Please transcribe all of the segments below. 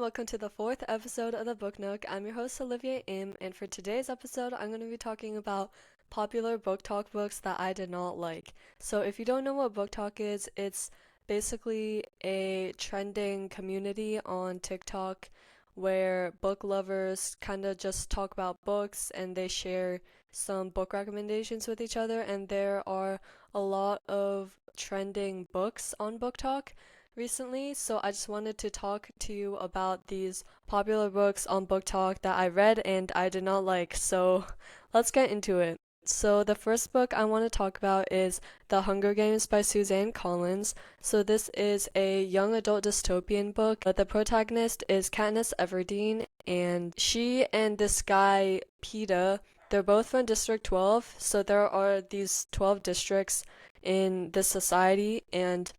welcome to the fourth episode of the Book Nook. I'm your host Olivia Im, and for today's episode, I'm going to be talking about popular book talk books that I did not like. So, if you don't know what book talk is, it's basically a trending community on TikTok where book lovers kind of just talk about books and they share some book recommendations with each other, and there are a lot of trending books on Book Talk recently, so I just wanted to talk to you about these popular books on BookTok that I read and I did not like. So let's get into it. So the first book I want to talk about is The Hunger Games by Suzanne Collins. So this is a young adult dystopian book. The protagonist is Katniss Everdeen, and she and this guy Peta, they're both from District 12. So there are these 12 districts in this society, and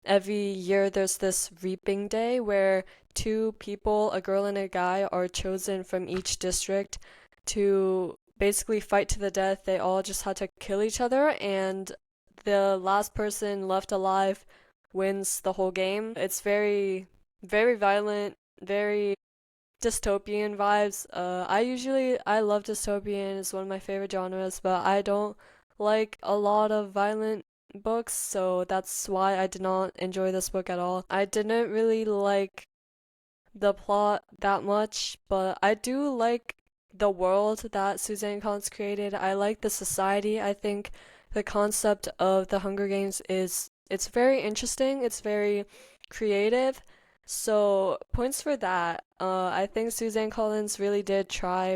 every year there's this reaping day where two people, a girl and a guy, are chosen from each district to basically fight to the death. They all just had to kill each other, and the last person left alive wins the whole game. It's very, very violent, very dystopian vibes. I love dystopian. It's one of my favorite genres, but I don't like a lot of violent books, so that's why I did not enjoy this book at all. I didn't really like the plot that much, but I do like the world that Suzanne Collins created. I like the society. I think the concept of the Hunger Games is it's very interesting. It's very creative. So points for that. I think Suzanne Collins really did try.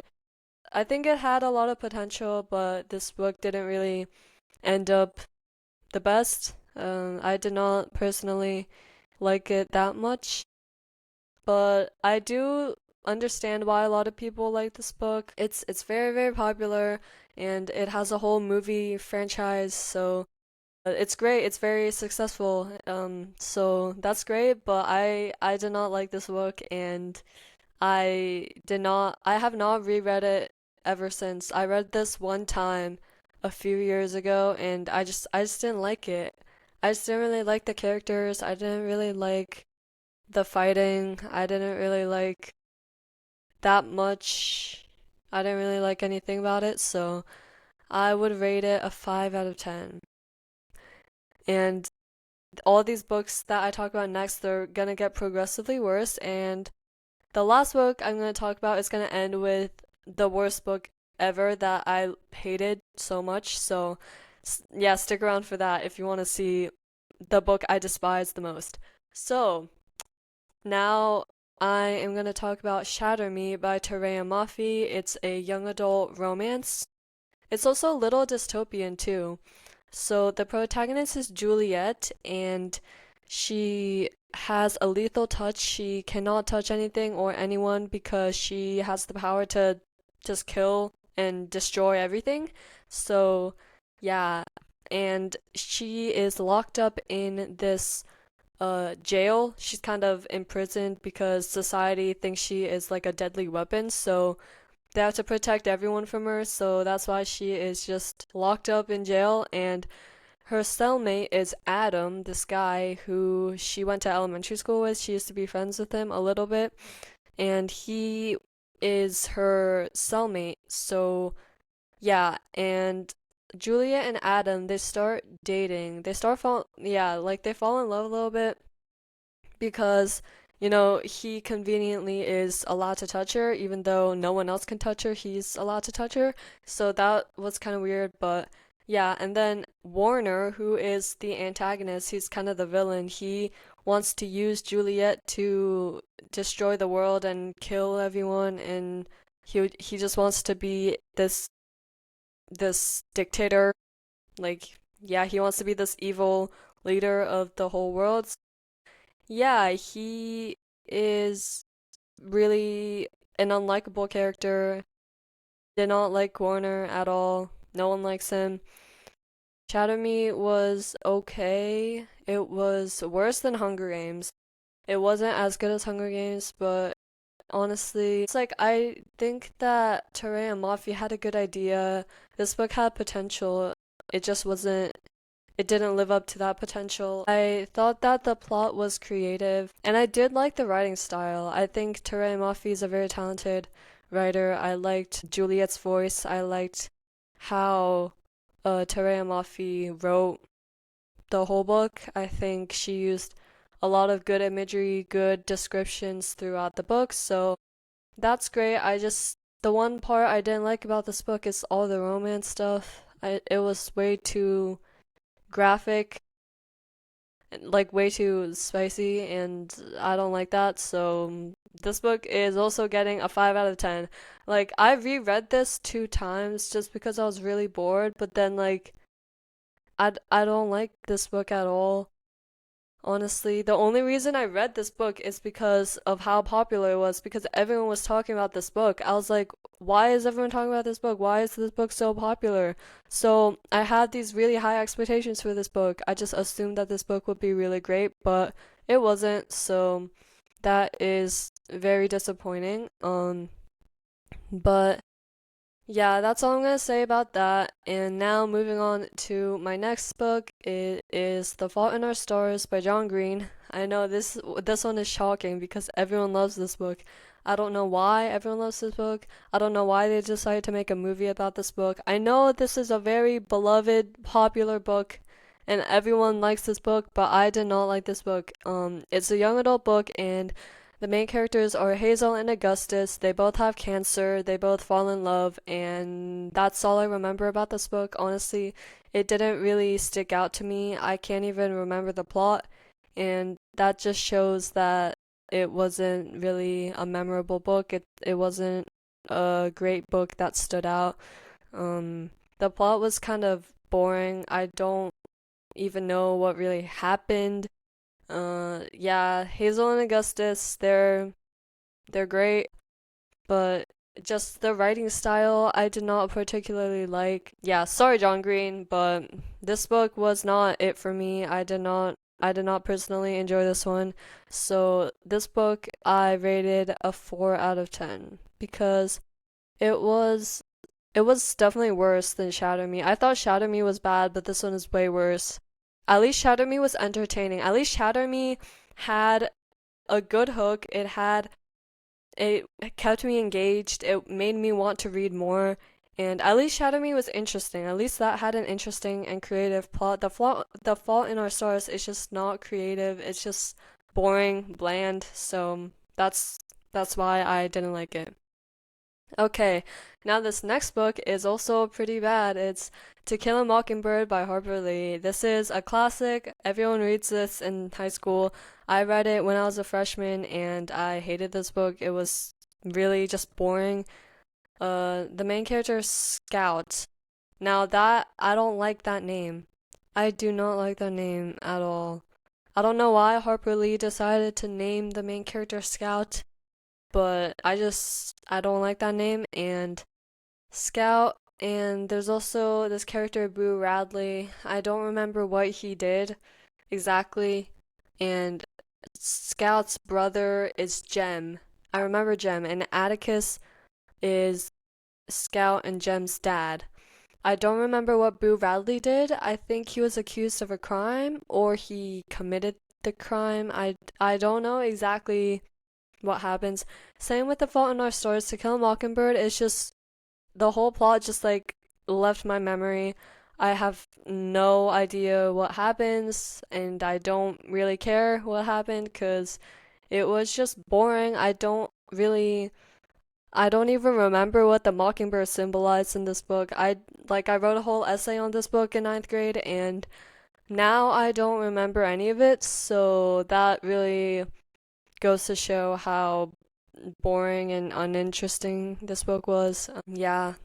I think it had a lot of potential, but this book didn't really end up the best. I did not personally like it that much, but I do understand why a lot of people like this book. It's very, very popular, and it has a whole movie franchise, so it's great. It's very successful. So that's great, but I did not like this book, and I have not reread it ever since. I read this one time a few years ago, and I just didn't like it. I just didn't really like the characters. I didn't really like the fighting. I didn't really like that much. I didn't really like anything about it, so I would rate it a 5 out of 10. And all these books that I talk about next, they're gonna get progressively worse, and the last book I'm going to talk about is going to end with the worst book ever that I hated so much. So, yeah, stick around for that if you want to see the book I despise the most. So, now I am going to talk about Shatter Me by Tareya Mafi. It's a young adult romance. It's also a little dystopian too. So the protagonist is Juliet, and she has a lethal touch. She cannot touch anything or anyone because she has the power to just kill and destroy everything. So, yeah, and she is locked up in this jail. She's kind of imprisoned because society thinks she is like a deadly weapon. So they have to protect everyone from her, so that's why she is just locked up in jail. And her cellmate is Adam, this guy who she went to elementary school with. She used to be friends with him a little bit, and he is her cellmate. So, yeah, and Julia and Adam, they start dating. They fall in love a little bit because he conveniently is allowed to touch her, even though no one else can touch her, he's allowed to touch her. So that was kind of weird, but yeah. And then Warner, who is the antagonist, he's kind of the villain. He wants to use Juliet to destroy the world and kill everyone, and he just wants to be this dictator. Like, yeah, he wants to be this evil leader of the whole world. Yeah, he is really an unlikable character. Did not like Warner at all. No one likes him. Shadow Me was okay. It was worse than Hunger Games. It wasn't as good as Hunger Games, but honestly, it's like I think that Tareya Mafi had a good idea. This book had potential. It just wasn't it didn't live up to that potential. I thought that the plot was creative, and I did like the writing style. I think Tere Mafi is a very talented writer. I liked Juliet's voice. I liked how Tere Mafi wrote the whole book. I think she used a lot of good imagery, good descriptions throughout the book, so that's great. The one part I didn't like about this book is all the romance stuff. It was way too graphic, like way too spicy, and I don't like that. So this book is also getting a 5 out of 10. Like I reread this 2 times just because I was really bored, but then like I don't like this book at all. Honestly, the only reason I read this book is because of how popular it was, because everyone was talking about this book. I was like, why is everyone talking about this book? Why is this book so popular? So I had these really high expectations for this book. I just assumed that this book would be really great, but it wasn't. So that is very disappointing. But yeah, that's all I'm gonna say about that. And now moving on to my next book, it is The Fault in Our Stars by John Green. I know this one is shocking because everyone loves this book. I don't know why everyone loves this book. I don't know why they decided to make a movie about this book. I know this is a very beloved, popular book, and everyone likes this book, but I did not like this book. It's a young adult book, and the main characters are Hazel and Augustus. They both have cancer, they both fall in love, and that's all I remember about this book. Honestly, it didn't really stick out to me. I can't even remember the plot, and that just shows that it wasn't really a memorable book. It wasn't a great book that stood out. The plot was kind of boring. I don't even know what really happened. Yeah, Hazel and Augustus, they're great, but just the writing style I did not particularly like. Yeah, sorry John Green, but this book was not it for me. I did not personally enjoy this one. So this book I rated a 4 out of 10 because it was it was definitely worse than Shadow Me. I thought Shadow Me was bad, but this one is way worse. At least Shadow Me was entertaining. At least Shadow Me had a good hook. It kept me engaged. It made me want to read more. And at least Shadow Me was interesting. At least that had an interesting and creative plot. The Fault in Our Stars is just not creative. It's just boring, bland. So that's why I didn't like it. Okay, now this next book is also pretty bad. It's To Kill a Mockingbird by Harper Lee. This is a classic. Everyone reads this in high school. I read it when I was a freshman and I hated this book. It was really just boring. The main character is Scout. Now that I don't like that name. I do not like that name at all. I don't know why Harper Lee decided to name the main character Scout, but I don't like that name. And Scout, and there's also this character Boo Radley. I don't remember what he did exactly. And Scout's brother is Jem. I remember Jem, and Atticus is Scout and Jem's dad. I don't remember what Boo Radley did. I think he was accused of a crime or he committed the crime. I don't know exactly what happens. Same with The Fault in Our Stars. To Kill a Mockingbird is just the whole plot just like left my memory. I have no idea what happens, and I don't really care what happened because it was just boring. I don't even remember what the mockingbird symbolized in this book. I wrote a whole essay on this book in ninth grade, and now I don't remember any of it, so that really goes to show how boring and uninteresting this book was. Yeah,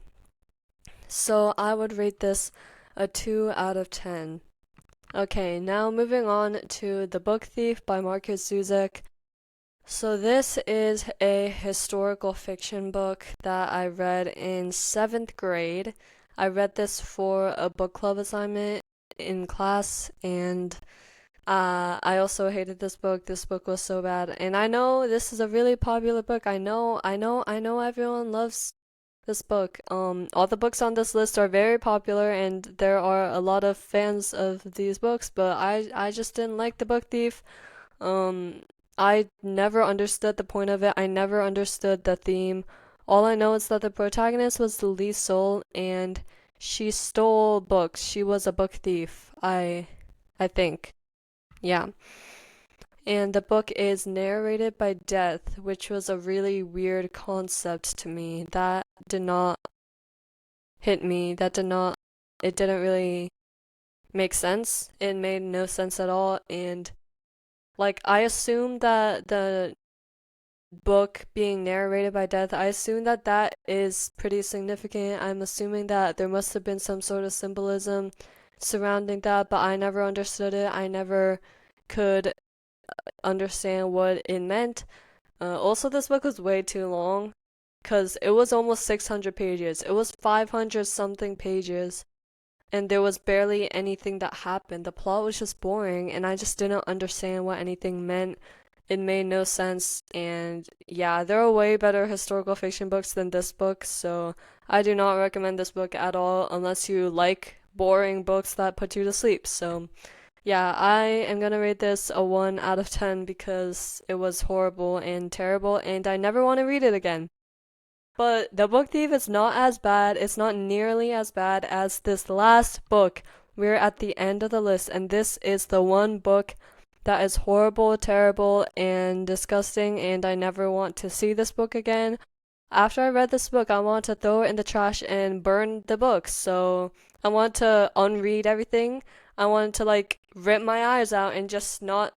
so I would rate this a 2 out of 10. Okay, now moving on to The Book Thief by Marcus Zuzek. So this is a historical fiction book that I read in 7th grade. I read this for a book club assignment in class, and I also hated this book. This book was so bad. And I know this is a really popular book. I know everyone loves this book. All the books on this list are very popular, and there are a lot of fans of these books, but I just didn't like The Book Thief. Um, I never understood the point of it. I never understood the theme. All I know is that the protagonist was Lee Soul, and she stole books. She was a book thief. I think. Yeah. And the book is narrated by Death, which was a really weird concept to me. That did not hit me. It didn't really make sense. It made no sense at all. And like, I assumed that the book being narrated by Death, I assume that that is pretty significant. I'm assuming that there must have been some sort of symbolism surrounding that, but I never understood it. I never could understand what it meant. Also, this book was way too long because it was almost 600 pages. It was 500 something pages, and there was barely anything that happened. The plot was just boring, and I just didn't understand what anything meant. It made no sense, and yeah, there are way better historical fiction books than this book, so I do not recommend this book at all unless you like boring books that put you to sleep. So, yeah, I am gonna rate this a 1 out of 10 because it was horrible and terrible, and I never want to read it again. But The Book Thief is not as bad, it's not nearly as bad as this last book. We're at the end of the list, and this is the one book that is horrible, terrible, and disgusting, and I never want to see this book again. After I read this book, I want to throw it in the trash and burn the book. So I want to unread everything. I want to like rip my eyes out and just not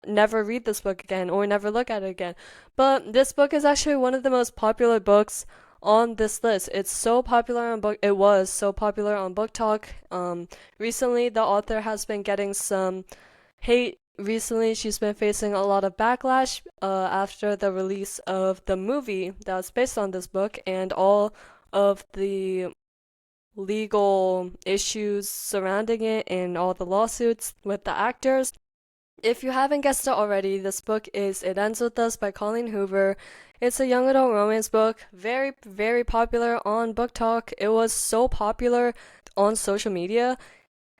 never read this book again or never look at it again. But this book is actually one of the most popular books on this list. It's so popular on book. It was so popular on BookTok. Recently the author has been getting some hate. Recently, she's been facing a lot of backlash after the release of the movie that was based on this book and all of the legal issues surrounding it and all the lawsuits with the actors. If you haven't guessed it already, this book is It Ends With Us by Colleen Hoover. It's a young adult romance book, very, very popular on BookTok. It was so popular on social media,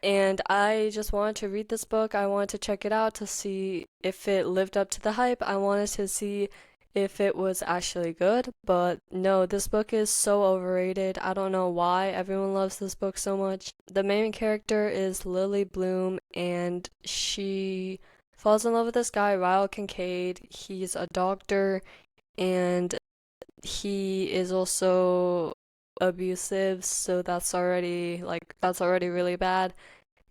and I just wanted to read this book. I wanted to check it out to see if it lived up to the hype. I wanted to see if it was actually good. But no, this book is so overrated. I don't know why everyone loves this book so much. The main character is Lily Bloom, and she falls in love with this guy, Ryle Kincaid. He's a doctor, and he is also abusive, so that's already really bad.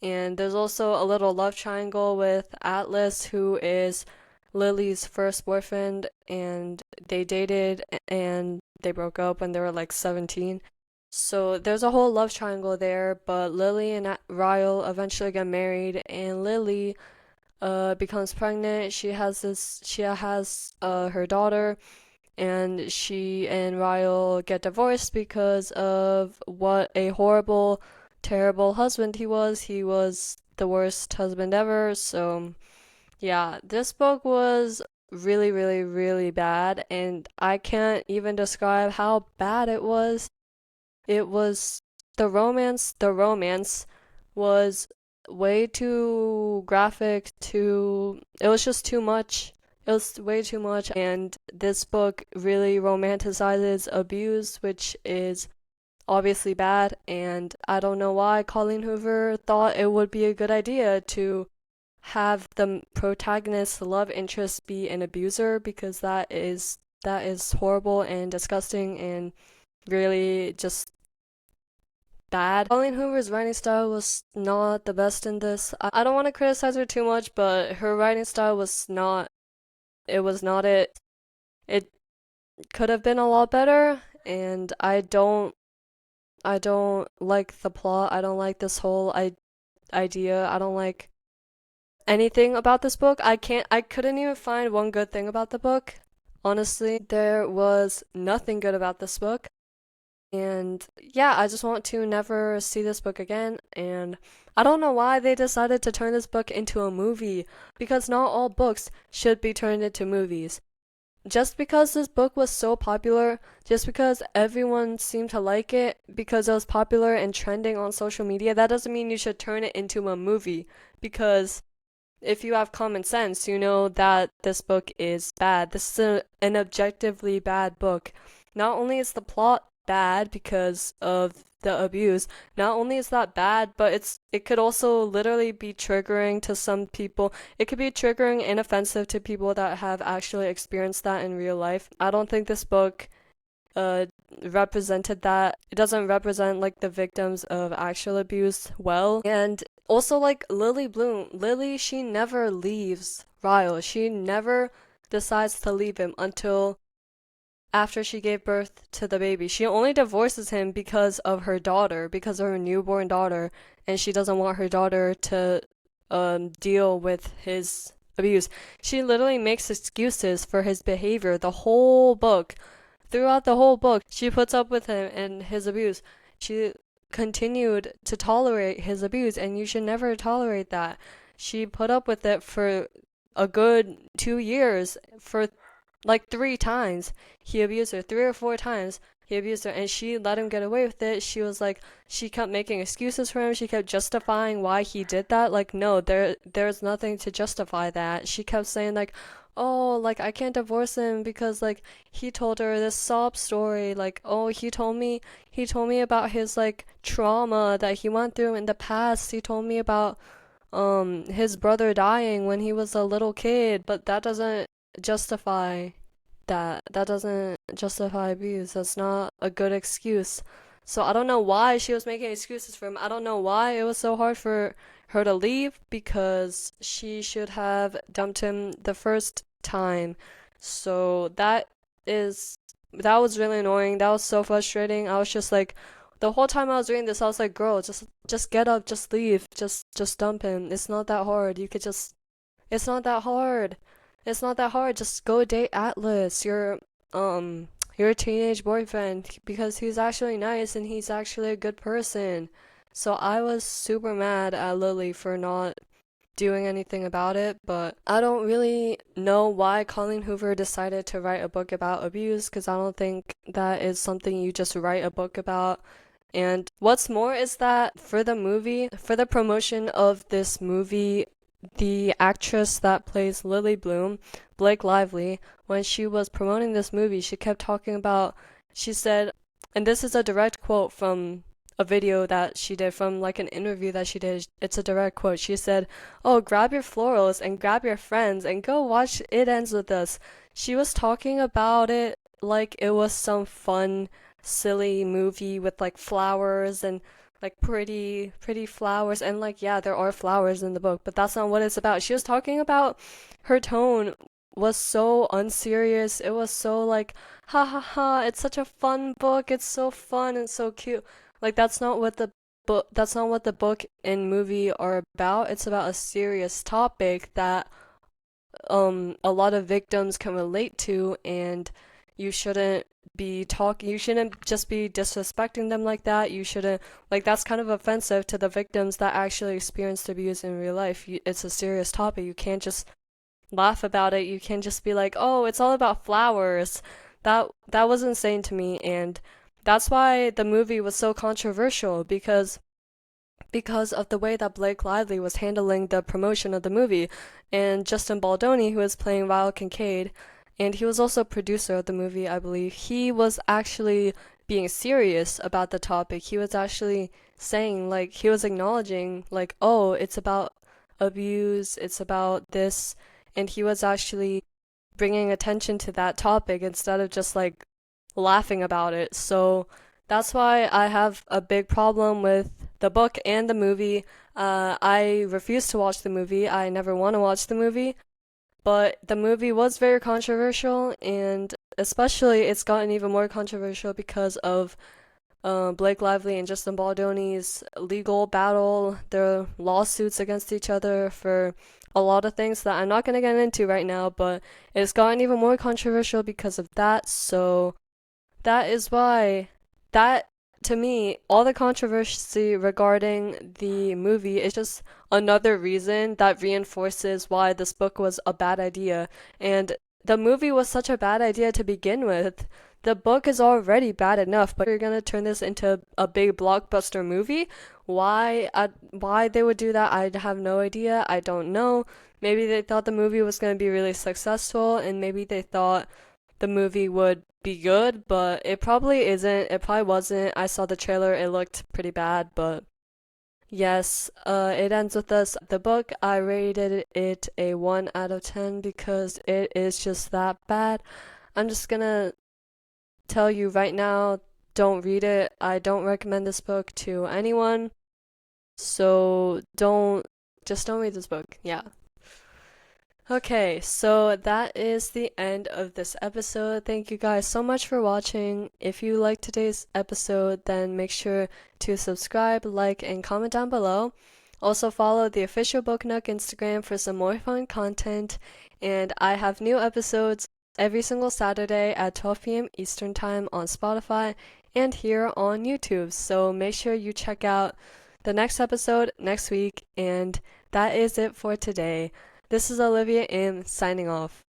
And there's also a little love triangle with Atlas, who is Lily's first boyfriend, and they dated and they broke up when they were like 17. So there's a whole love triangle there, but Lily and Ryle eventually get married, and Lily becomes pregnant. She has her daughter, and she and Ryle get divorced because of what a horrible, terrible husband he was. He was the worst husband ever. So, yeah, this book was really, really, really bad, and I can't even describe how bad it was. It was the romance was way too graphic, it was just too much. It was way too much, and this book really romanticizes abuse, which is obviously bad, and I don't know why Colleen Hoover thought it would be a good idea to have the protagonist's love interest be an abuser, because that is horrible and disgusting and really just bad. Colleen Hoover's writing style was not the best in this. I don't want to criticize her too much, but her writing style was not it was not it. It could have been a lot better, and I don't like the plot. I don't like this whole idea. I don't like anything about this book. I couldn't even find one good thing about the book. Honestly, there was nothing good about this book. And yeah, I just want to never see this book again. And I don't know why they decided to turn this book into a movie, because not all books should be turned into movies. just because this book was so popular, just because everyone seemed to like it because it was popular and trending on social media, that doesn't mean you should turn it into a movie. Because if you have common sense, you know that this book is bad. This is an objectively bad book. Not only is the plot bad because of the abuse, not only is that bad, but it could also literally be triggering to some people. It could be triggering and offensive to people that have actually experienced that in real life. I don't think this book uh represented that. It doesn't represent like the victims of actual abuse well. And also like Lily Bloom, Lily, she never leaves Ryle. She never decides to leave him until after she gave birth to the baby. She only divorces him because of her daughter, because of her newborn daughter, and she doesn't want her daughter to deal with his abuse. She literally makes excuses for his behavior the whole book. Throughout the whole book, she puts up with him and his abuse. She continued to tolerate his abuse, and you should never tolerate that. She put up with it for a good 2 years, for like 3 times. He abused her 3 or 4 times. He abused her, and she let him get away with it. She was like, she kept making excuses for him. She kept justifying why he did that. Like, no, there's nothing to justify that. She kept saying like, oh, like I can't divorce him because like he told her this sob story. Like, oh, he told me about his like trauma that he went through in the past. He told me about his brother dying when he was a little kid, but justify that doesn't justify abuse. That's not a good excuse. So I don't know why she was making excuses for him. I don't know why it was so hard for her to leave, because she should have dumped him the first time. So that was really annoying. That was so frustrating. I was just like, the whole time I was reading this, I was like, girl, just get up, just leave, just dump him. It's not that hard. It's not that hard. It's not that hard. Just go date Atlas, your teenage boyfriend, because he's actually nice and he's actually a good person. So I was super mad at Lily for not doing anything about it, but I don't really know why Colleen Hoover decided to write a book about abuse, because I don't think that is something you just write a book about. And what's more is that for the movie, for the promotion of this movie, the actress that plays Lily Bloom, Blake Lively, when she was promoting this movie, she kept talking about, she said, and this is a direct quote from a video that she did, from like an interview that she did. It's a direct quote. She said, oh, grab your florals and grab your friends and go watch It Ends With Us. She was talking about it like it was some fun, silly movie with like flowers and like pretty flowers, and like yeah, there are flowers in the book, but that's not what it's about. She was talking about, her tone was so unserious. It was so like, ha ha ha, it's such a fun book, it's so fun and so cute. Like that's not what the book and movie are about. It's about a serious topic that a lot of victims can relate to, and you shouldn't you shouldn't just be disrespecting them like that. You shouldn't, like, that's kind of offensive to the victims that actually experienced abuse in real life. It's a serious topic. You can't just laugh about it. You can't just be like, oh, it's all about flowers. That was insane to me, and that's why the movie was so controversial, because of the way that Blake Lively was handling the promotion of the movie. And Justin Baldoni, who was playing Ryle Kincaid, and he was also producer of the movie, I believe, he was actually being serious about the topic. He was actually saying, like, he was acknowledging, like, oh, it's about abuse, it's about this, and he was actually bringing attention to that topic instead of just, like, laughing about it. So that's why I have a big problem with the book and the movie. I refuse to watch the movie. I never want to watch the movie. But the movie was very controversial, and especially it's gotten even more controversial because of Blake Lively and Justin Baldoni's legal battle, their lawsuits against each other for a lot of things that I'm not going to get into right now, but it's gotten even more controversial because of that. So that is why, that to me, all the controversy regarding the movie is just another reason that reinforces why this book was a bad idea. And the movie was such a bad idea to begin with. The book is already bad enough, but you're gonna turn this into a big blockbuster movie. Why they would do that, I have no idea. I don't know. Maybe they thought the movie was gonna be really successful, and maybe they thought the movie would be good, but it probably isn't. It probably wasn't. I saw the trailer, it looked pretty bad, but yes, it ends with us. The book, I rated it a 1 out of 10 because it is just that bad. I'm just gonna tell you right now, don't read it. I don't recommend this book to anyone. So just don't read this book. Yeah. Okay, so that is the end of this episode. Thank you guys so much for watching. If you liked today's episode, then make sure to subscribe, like, and comment down below. Also follow the official Book Nook Instagram for some more fun content. And I have new episodes every single Saturday at 12 p.m. Eastern Time on Spotify and here on YouTube. So make sure you check out the next episode next week. And that is it for today. This is Olivia M signing off.